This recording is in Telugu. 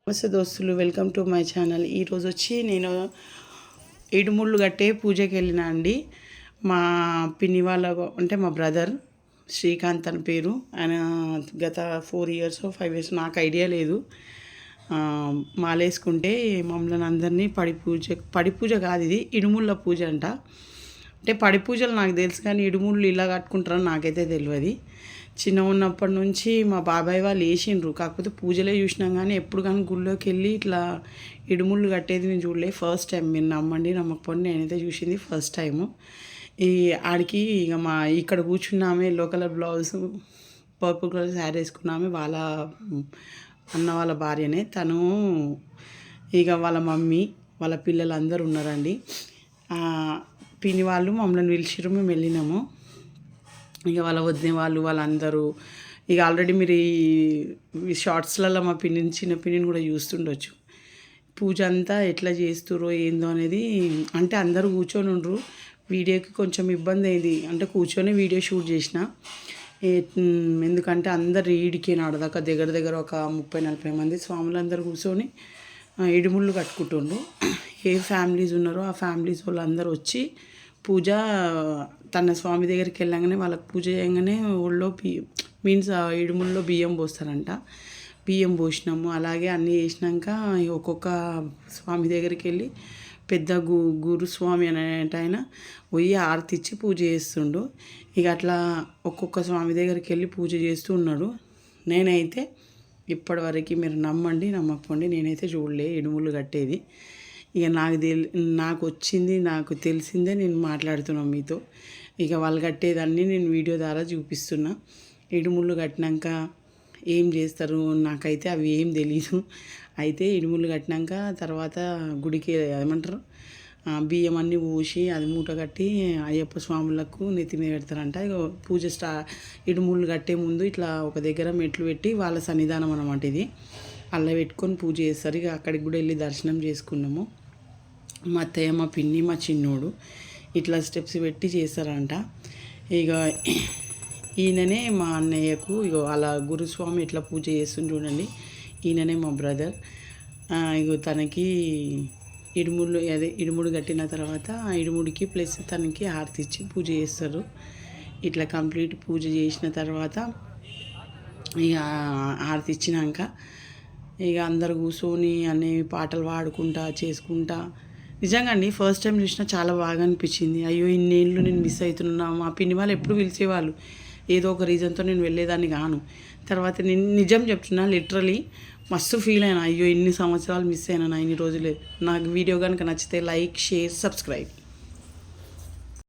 నమస్తే దోస్తులు, వెల్కమ్ టు మై ఛానల్. ఈరోజు వచ్చి నేను ఇడుముళ్ళు కట్టే పూజకి వెళ్ళినా అండి. మా పిన్ని వాళ్ళ అంటే మా బ్రదర్ శ్రీకాంత్ అని పేరు. ఆయన గత 4 years 5 years నాకు ఐడియా లేదు. మాలేసుకుంటే మమ్మల్ని అందరినీ పడి పూజ కాదు, ఇది ఇడుముళ్ళ పూజ అంట. అంటే పడి పూజలు నాకు తెలుసు, కానీ ఇడుముళ్ళు ఇలా కట్టుకుంటారని నాకైతే తెలియదు. చిన్న ఉన్నప్పటి నుంచి మా బాబాయ్ వాళ్ళు వేసిండ్రు, కాకపోతే పూజలే చూసినాం, కానీ ఎప్పుడు కానీ గుళ్ళోకి వెళ్ళి ఇట్లా ఇడుముళ్ళు కట్టేది నేను చూడలే. First time. మీరు నమ్మండి నమ్మకపోండి, నేనైతే చూసింది ఫస్ట్ టైము. ఈ ఆడికి ఇక మా ఇక్కడ కూర్చున్నామే, yellow colour blouse purple colour sari వేసుకున్నామే, వాళ్ళ అన్న వాళ్ళ భార్యనే. తను ఇక వాళ్ళ మమ్మీ వాళ్ళ పిల్లలు అందరూ ఉన్నారండి. పిన్ని వాళ్ళు మమ్మల్ని పిలిచిర్రు, మేము వెళ్ళినాము. ఇక వాళ్ళ వదిన వాళ్ళు వాళ్ళందరూ ఇక ఆల్రెడీ మీరు ఈ షార్ట్స్లలో మా పిన్నిని చిన్న పిన్నిని కూడా చూస్తుండొచ్చు. పూజ అంతా ఎట్లా చేస్తుర్రో ఏందో అనేది. అంటే అందరూ కూర్చొని ఉండరు, వీడియోకి కొంచెం ఇబ్బంది అయింది. అంటే కూర్చొని వీడియో షూట్ చేసిన, ఎందుకంటే అందరు ఈడికి నాడదాకా దగ్గర ఒక 30-40 మంది స్వాములందరూ కూర్చొని ఇడుముళ్ళు కట్టుకుంటుండ్రు. ఏ ఫ్యామిలీస్ ఉన్నారో ఆ ఫ్యామిలీస్ వాళ్ళందరూ వచ్చి పూజ తన స్వామి దగ్గరికి వెళ్ళగానే వాళ్ళకి పూజ చేయగానే ఒళ్ళో మీన్స్ ఇడుముల్లో బియ్యం పోస్తారంట. బియ్యం పోసినాము. అలాగే అన్నీ చేసినాక ఒక్కొక్క స్వామి దగ్గరికి వెళ్ళి పెద్ద గురుస్వామి అనేట ఆయన పోయి ఆరతి ఇచ్చి పూజ చేస్తుండు. ఇక అట్లా ఒక్కొక్క స్వామి దగ్గరికి వెళ్ళి పూజ చేస్తూ ఉన్నాడు. నేనైతే ఇప్పటివరకు మీరు నమ్మండి నమ్మకపోండి, నేనైతే చూడలే ఇడుములు కట్టేది. ఇక నాకు వచ్చింది, నాకు తెలిసిందే నేను మాట్లాడుతున్నాను మీతో. ఇక వాళ్ళు కట్టేదాన్ని నేను వీడియో ద్వారా చూపిస్తున్నా. ఇడుముళ్ళు కట్టినాక ఏం చేస్తారు నాకైతే అవి ఏం తెలీదు. అయితే ఇడుముళ్ళు కట్టినాక తర్వాత గుడికి ఏమంటారు బియ్యం అన్నీ పోసి అది మూట కట్టి అయ్యప్ప స్వాములకు నెత్తి మీద పెడతారంట. ఇక పూజ ఇడుముళ్ళు కట్టే ముందు ఇట్లా ఒక దగ్గర మెట్లు పెట్టి వాళ్ళ సన్నిధానం అన్నమాట ఇది, అలా పెట్టుకొని పూజ చేస్తారు. ఇక అక్కడికి కూడా వెళ్ళి దర్శనం చేసుకున్నాము. మా అత్తయ్య, మా పిన్ని, మా చిన్నోడు ఇట్లా స్టెప్స్ పెట్టి చేస్తారంట. ఇక ఈయననే మా అన్నయ్యకు ఇక అలా గురుస్వామి ఇట్లా పూజ చేస్తుంది చూడండి. ఈయననే మా బ్రదర్. ఇక తనకి ఇడుముడు కట్టిన తర్వాత ఆ ఇడుముడికి ప్లస్ తనకి హారతి ఇచ్చి పూజ చేస్తారు. ఇట్లా కంప్లీట్ పూజ చేసిన తర్వాత ఇక హారతి ఇచ్చినాక ఇక అందరు కూర్చొని అన్ని పాటలు పాడుకుంటా చేసుకుంటా. నిజంగా అండి ఫస్ట్ టైం చూసినా చాలా బాగా అనిపించింది. అయ్యో ఇన్నేళ్ళు నేను మిస్ అవుతున్నా. మా పిన్ని వాళ్ళు ఎప్పుడు పిలిచేవాళ్ళు, ఏదో ఒక రీజన్తో నేను వెళ్ళేదాన్ని కాను. తర్వాత నేను నిజం చెప్తున్నా, లిటరలీ మస్తు ఫీల్ అయినా. అయ్యో ఇన్ని సంవత్సరాలు మిస్ అయినా, ఇన్ని రోజులే. నాకు వీడియో కనుక నచ్చితే లైక్, షేర్, సబ్స్క్రైబ్.